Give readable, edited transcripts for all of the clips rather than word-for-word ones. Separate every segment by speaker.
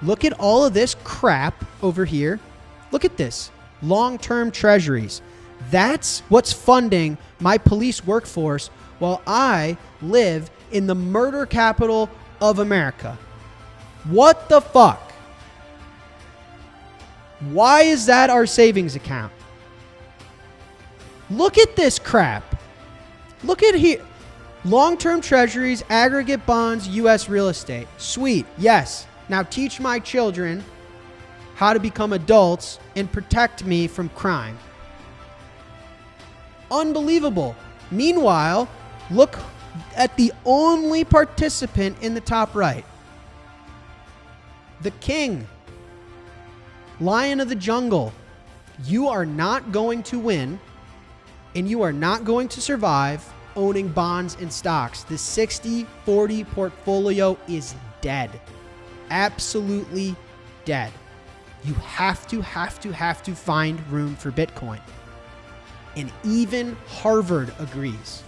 Speaker 1: Look at all of this crap over here. Look at this. Long-term treasuries. That's what's funding my police workforce while I live in the murder capital of America. What the fuck? Why is that our savings account? Look at this crap. Look at here. Long-term treasuries, aggregate bonds, U.S. real estate. Sweet. Yes. Now teach my children how to become adults and protect me from crime. Unbelievable. Meanwhile, look at the only participant in the top right. The king. Lion of the jungle. You are not going to win, and you are not going to survive owning bonds and stocks. The 60-40 portfolio is dead. Absolutely dead. You have to find room for Bitcoin. And even Harvard agrees.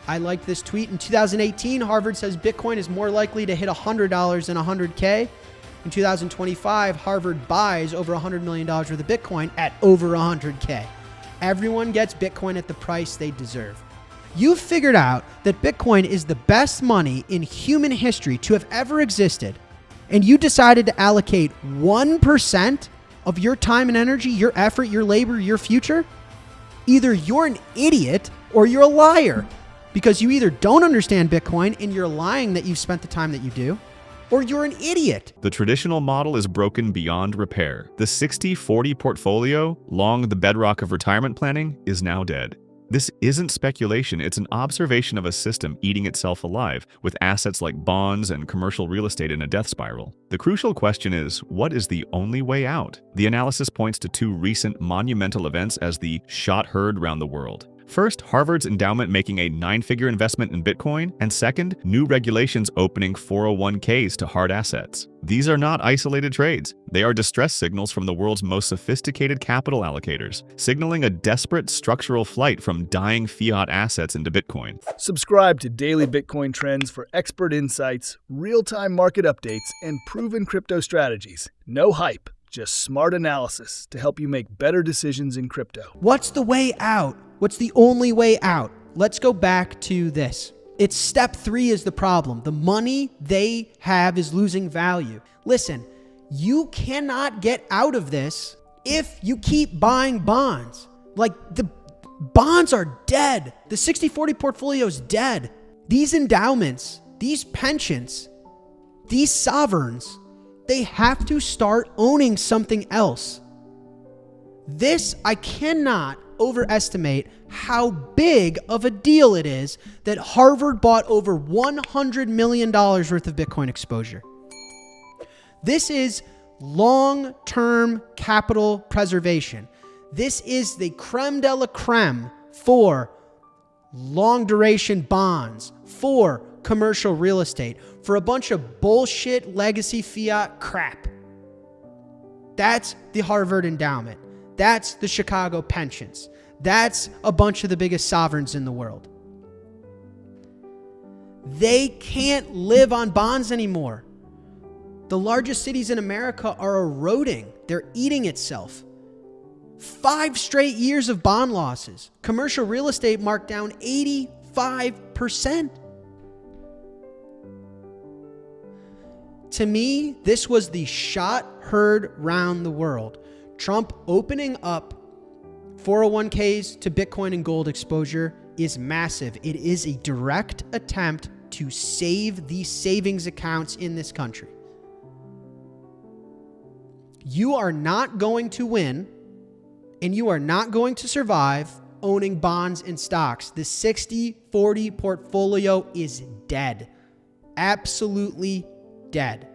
Speaker 1: I like this tweet. In 2018, Harvard says Bitcoin is more likely to hit $100 than 100K. In 2025, Harvard buys over $100 million worth of Bitcoin at over 100K. Everyone gets Bitcoin at the price they deserve. You've figured out that Bitcoin is the best money in human history to have ever existed, and you decided to allocate 1% of your time and energy, your effort, your labor, your future? Either you're an idiot or you're a liar, because you either don't understand Bitcoin and you're lying that you've spent the time that you do, or you're an idiot.
Speaker 2: The traditional model is broken beyond repair. The 60-40 portfolio, long the bedrock of retirement planning, is now dead. This isn't speculation, it's an observation of a system eating itself alive, with assets like bonds and commercial real estate in a death spiral. The crucial question is, what is the only way out? The analysis points to two recent monumental events as the shot heard round the world. First, Harvard's endowment making a 9-figure investment in Bitcoin, and second, new regulations opening 401ks to hard assets. These are not isolated trades. They are distress signals from the world's most sophisticated capital allocators, signaling a desperate structural flight from dying fiat assets into Bitcoin.
Speaker 3: Subscribe to Daily Bitcoin Trends for expert insights, real-time market updates, and proven crypto strategies. No hype, just smart analysis to help you make better decisions in crypto.
Speaker 1: What's the way out? What's the only way out? Let's go back to this. It's step 3 is the problem. The money they have is losing value. Listen, you cannot get out of this if you keep buying bonds. Like, the bonds are dead. The 60-40 portfolio is dead. These endowments, these pensions, these sovereigns, they have to start owning something else. This, I cannot overestimate how big of a deal it is that Harvard bought over $100 million worth of Bitcoin exposure. This is long-term capital preservation. This is the creme de la creme for long-duration bonds, for commercial real estate, for a bunch of bullshit legacy fiat crap. That's the Harvard endowment. That's the Chicago pensions. That's a bunch of the biggest sovereigns in the world. They can't live on bonds anymore. The largest cities in America are eroding. They're eating itself. 5 straight years of bond losses. Commercial real estate marked down 85%. To me, this was the shot heard round the world. Trump opening up 401ks to Bitcoin and gold exposure is massive. It is a direct attempt to save the savings accounts in this country. You are not going to win, and you are not going to survive owning bonds and stocks. The 60-40 portfolio is dead. Absolutely dead.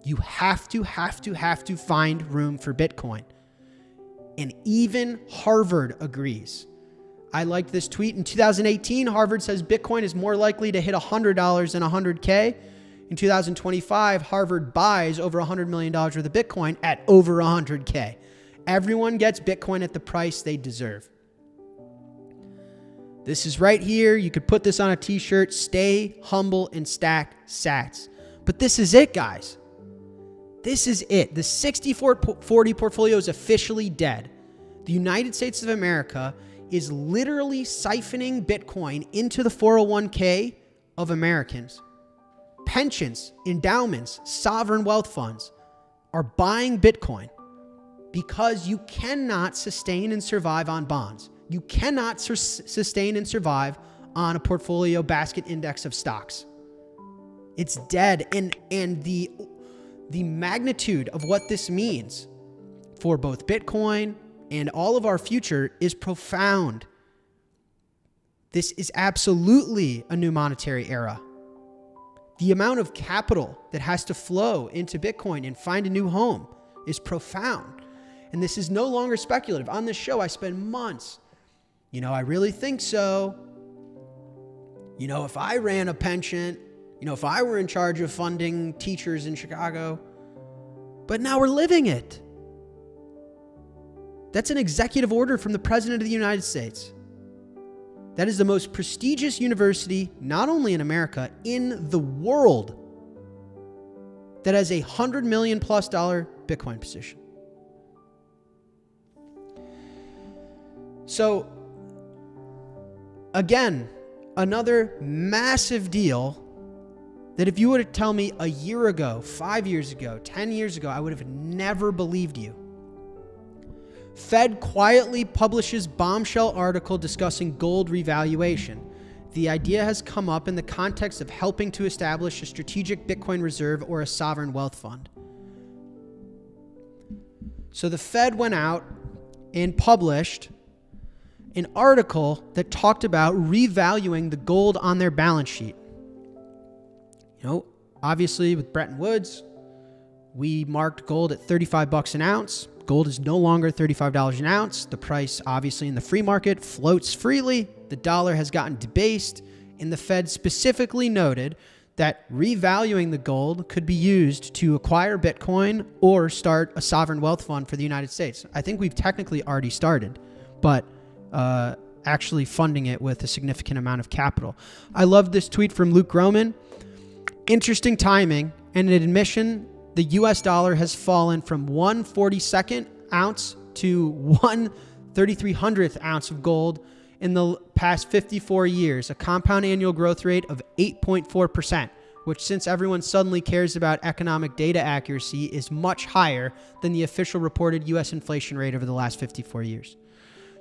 Speaker 1: You have to find room for Bitcoin. And even Harvard agrees. I like this tweet. In 2018, Harvard says Bitcoin is more likely to hit $100 than 100K. In 2025, Harvard buys over $100 million worth of Bitcoin at over 100K. Everyone gets Bitcoin at the price they deserve. This is right here. You could put this on a t-shirt. Stay humble and stack sats. But this is it, guys. This is it. The 60-40 portfolio is officially dead. The United States of America is literally siphoning Bitcoin into the 401k of Americans. Pensions, endowments, sovereign wealth funds are buying Bitcoin because you cannot sustain and survive on bonds. You cannot sustain and survive on a portfolio basket index of stocks. It's dead. And the magnitude of what this means for both Bitcoin and all of our future is profound. This is absolutely a new monetary era. The amount of capital that has to flow into Bitcoin and find a new home is profound. And this is no longer speculative. On this show, I spend months, I really think so. If I ran a pension, if I were in charge of funding teachers in Chicago, but now we're living it. That's an executive order from the President of the United States. That is the most prestigious university, not only in America, in the world, that has a $100 million+ Bitcoin position. So, again, another massive deal that if you were to tell me a year ago, 5 years ago, 10 years ago, I would have never believed you. Fed quietly publishes bombshell article discussing gold revaluation. The idea has come up in the context of helping to establish a strategic Bitcoin reserve or a sovereign wealth fund. So the Fed went out and published an article that talked about revaluing the gold on their balance sheet. Obviously with Bretton Woods, we marked gold at $35 an ounce. Gold is no longer $35 an ounce. The price, obviously, in the free market floats freely. The dollar has gotten debased, and the Fed specifically noted that revaluing the gold could be used to acquire Bitcoin or start a sovereign wealth fund for the United States. I think we've technically already started, but actually funding it with a significant amount of capital. I love this tweet from Luke Groman. Interesting timing and an admission. The US dollar has fallen from 1/42nd ounce to 1/3300th ounce of gold in the past 54 years, a compound annual growth rate of 8.4%, which, since everyone suddenly cares about economic data accuracy, is much higher than the official reported US inflation rate over the last 54 years.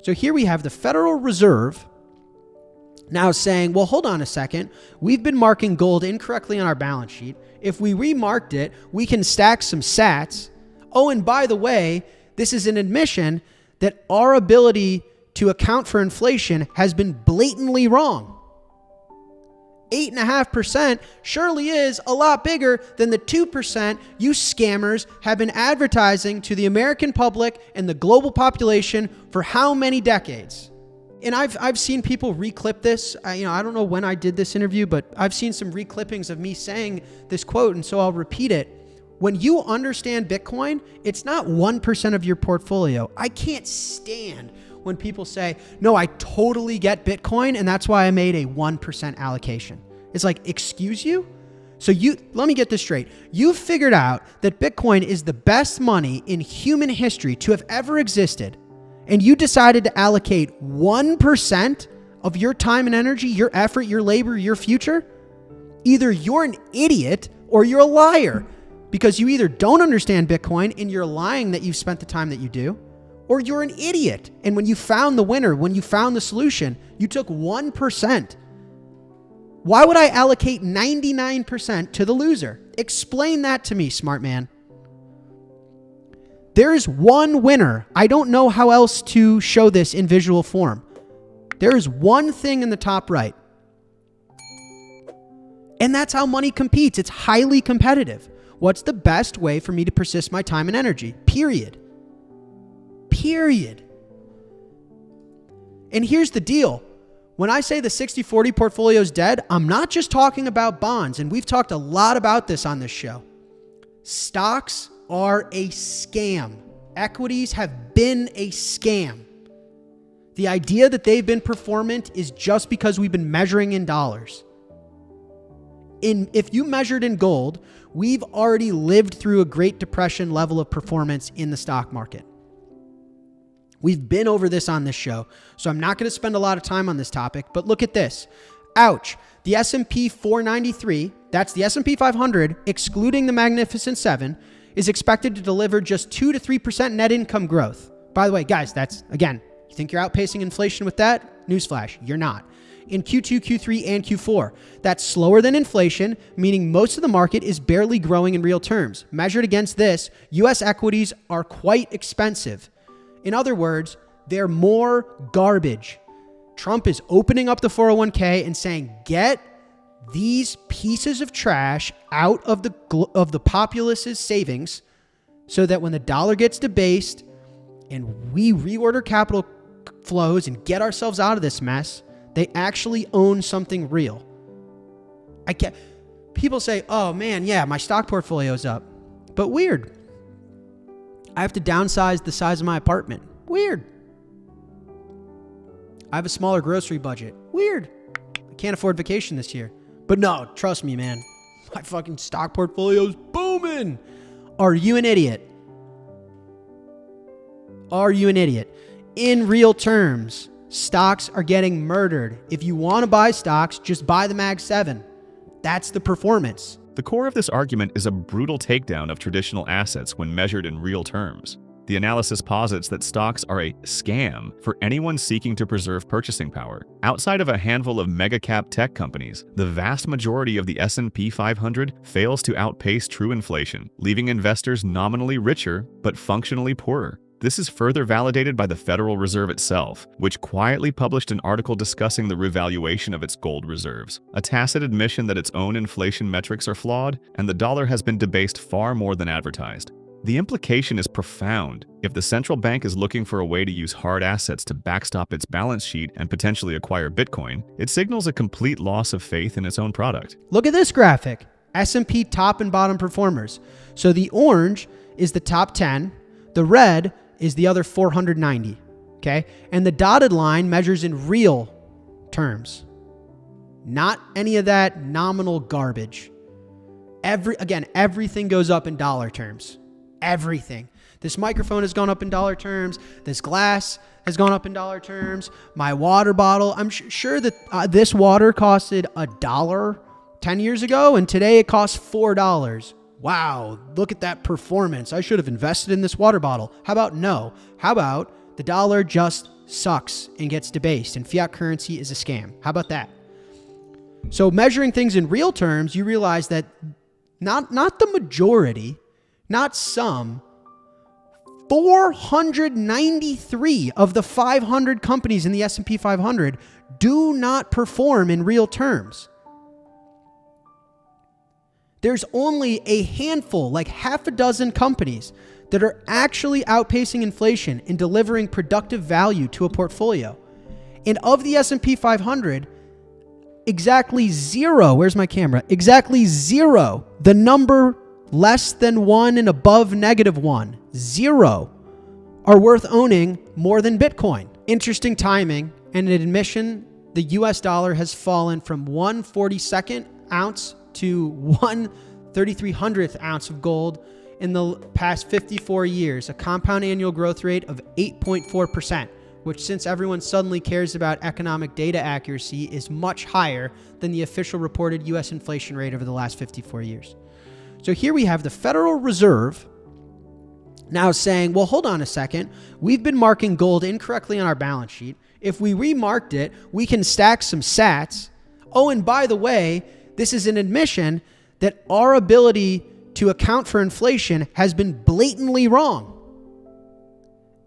Speaker 1: So here we have the Federal Reserve now saying, well, hold on a second. We've been marking gold incorrectly on our balance sheet. If we remarked it, we can stack some sats. Oh, and by the way, this is an admission that our ability to account for inflation has been blatantly wrong. 8.5% surely is a lot bigger than the 2% you scammers have been advertising to the American public and the global population for how many decades? And I've seen people reclip this. I don't know when I did this interview, but I've seen some reclippings of me saying this quote, and so I'll repeat it. When you understand Bitcoin, it's not 1% of your portfolio. I can't stand when people say, no, I totally get Bitcoin, and that's why I made a 1% allocation. It's like, excuse you? So let me get this straight. You figured out that Bitcoin is the best money in human history to have ever existed, and you decided to allocate 1% of your time and energy, your effort, your labor, your future? Either you're an idiot or you're a liar, because you either don't understand Bitcoin and you're lying that you've spent the time that you do, or you're an idiot. And when you found the winner, when you found the solution, you took 1%. Why would I allocate 99% to the loser? Explain that to me, smart man. There is one winner. I don't know how else to show this in visual form. There is one thing in the top right. And that's how money competes. It's highly competitive. What's the best way for me to persist my time and energy? Period. And here's the deal. When I say the 60-40 portfolio is dead, I'm not just talking about bonds, and we've talked a lot about this on this show. Stocks are a scam. Equities have been a scam. The idea that they've been performant is just because we've been measuring in dollars. If you measured in gold, we've already lived through a Great Depression level of performance in the stock market. We've been over this on this show, so I'm not going to spend a lot of time on this topic, but look at this. Ouch. The S&P 493, that's the S&P 500, excluding the Magnificent Seven, is expected to deliver just 2 to 3% net income growth. By the way, guys, that's, again, you think you're outpacing inflation with that? Newsflash, you're not. In Q2, Q3, and Q4, that's slower than inflation, meaning most of the market is barely growing in real terms. Measured against this, U.S. equities are quite expensive. In other words, they're more garbage. Trump is opening up the 401k and saying, get these pieces of trash out of the populace's savings so that when the dollar gets debased and we reorder capital flows and get ourselves out of this mess, they actually own something real. People say, oh man, yeah, my stock portfolio is up. But weird. I have to downsize the size of my apartment. Weird. I have a smaller grocery budget. Weird. I can't afford vacation this year. But no, trust me, man. My fucking stock portfolio's booming. Are you an idiot? Are you an idiot? In real terms, stocks are getting murdered. If you want to buy stocks, just buy the Mag 7. That's the performance.
Speaker 2: The core of this argument is a brutal takedown of traditional assets when measured in real terms. The analysis posits that stocks are a scam for anyone seeking to preserve purchasing power. Outside of a handful of mega-cap tech companies, the vast majority of the S&P 500 fails to outpace true inflation, leaving investors nominally richer but functionally poorer. This is further validated by the Federal Reserve itself, which quietly published an article discussing the revaluation of its gold reserves, a tacit admission that its own inflation metrics are flawed and the dollar has been debased far more than advertised. The implication is profound. If the central bank is looking for a way to use hard assets to backstop its balance sheet and potentially acquire Bitcoin, it signals a complete loss of faith in its own product.
Speaker 1: Look at this graphic. S&P top and bottom performers. So the orange is the top 10. The red is the other 490. Okay? And the dotted line measures in real terms. Not any of that nominal garbage. Everything goes up in dollar terms. Everything. This microphone has gone up in dollar terms. This glass has gone up in dollar terms. My water bottle, I'm sure that this water costed $1 10 years ago, and today it costs $4. Wow, look at that performance. I should have invested in this water bottle. How about no? How about the dollar just sucks and gets debased, and fiat currency is a scam? How about that? So measuring things in real terms, you realize that not the majority, not some, 493 of the 500 companies in the S&P 500 do not perform in real terms. There's only a handful, like half a dozen companies that are actually outpacing inflation and delivering productive value to a portfolio. And of the S&P 500, exactly zero, where's my camera? Exactly zero, the number less than 1 and above -1, 0, are worth owning more than Bitcoin. Interesting timing and an admission, the US dollar has fallen from 1/42nd ounce to 1/3300th ounce of gold in the past 54 years, a compound annual growth rate of 8.4%, which, since everyone suddenly cares about economic data accuracy, is much higher than the official reported US inflation rate over the last 54 years. So here we have the Federal Reserve now saying, well, hold on a second. We've been marking gold incorrectly on our balance sheet. If we remarked it, we can stack some sats. Oh, and by the way, this is an admission that our ability to account for inflation has been blatantly wrong.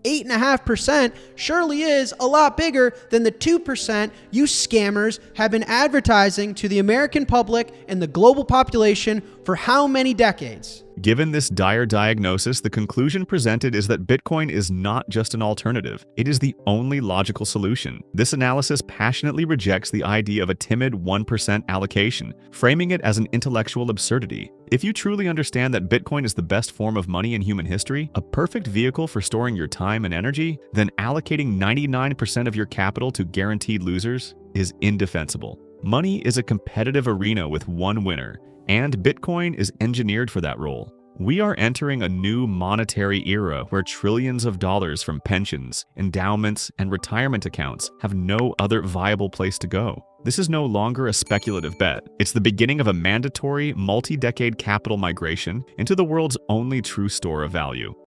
Speaker 1: 8.5% surely is a lot bigger than the 2% you scammers have been advertising to the American public and the global population for how many decades?
Speaker 2: Given this dire diagnosis, the conclusion presented is that Bitcoin is not just an alternative. It is the only logical solution. This analysis passionately rejects the idea of a timid 1% allocation, framing it as an intellectual absurdity. If you truly understand that Bitcoin is the best form of money in human history, a perfect vehicle for storing your time and energy, then allocating 99% of your capital to guaranteed losers is indefensible. Money is a competitive arena with one winner, and Bitcoin is engineered for that role. We are entering a new monetary era where trillions of dollars from pensions, endowments, and retirement accounts have no other viable place to go. This is no longer a speculative bet. It's the beginning of a mandatory, multi-decade capital migration into the world's only true store of value.